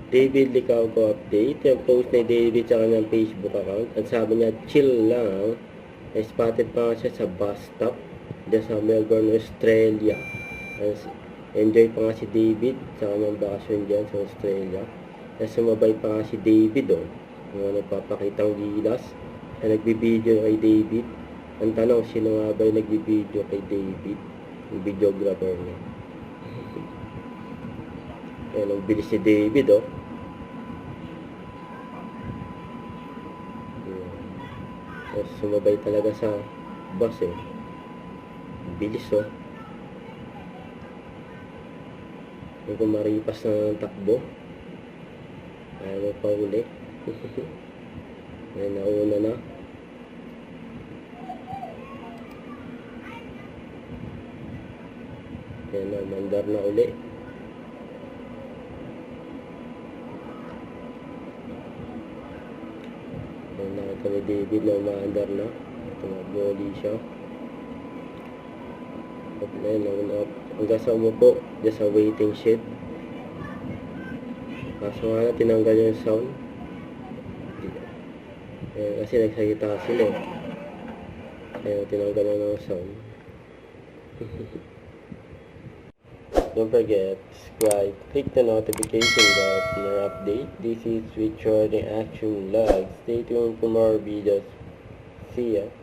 David Licauco update. Yung post ni David sa kanyang Facebook account. At sabi niya, chill lang. Spotted pa nga siya sa bus stop dyan sa Melbourne, Australia. Enjoy pa nga si David sa kanyang bakasyon dyan sa Australia. Tapos sumabay pa nga si David yung nagpapakitang gilas na nagbibideo kay David. Ang tanong, sino nga ba yung nagbibideo kay David? Yung videographer niya. Ayan, ang bilis si David Tapos sumabay talaga sa bus bilis yung kumaripas na ng takbo ayaw pa uli ay nauna na yan na, mandar na uli nakita ni David na umaandar na tumagoli siya at hanggang sa umupo dyan sa waiting shed kaso nga na tinanggal yung sound kasi nagsalita sila kaya tinanggal na ng sound don't forget subscribe, click the notification bell for more update. This is Richard in Action Vlog. Stay tuned for more videos. See ya.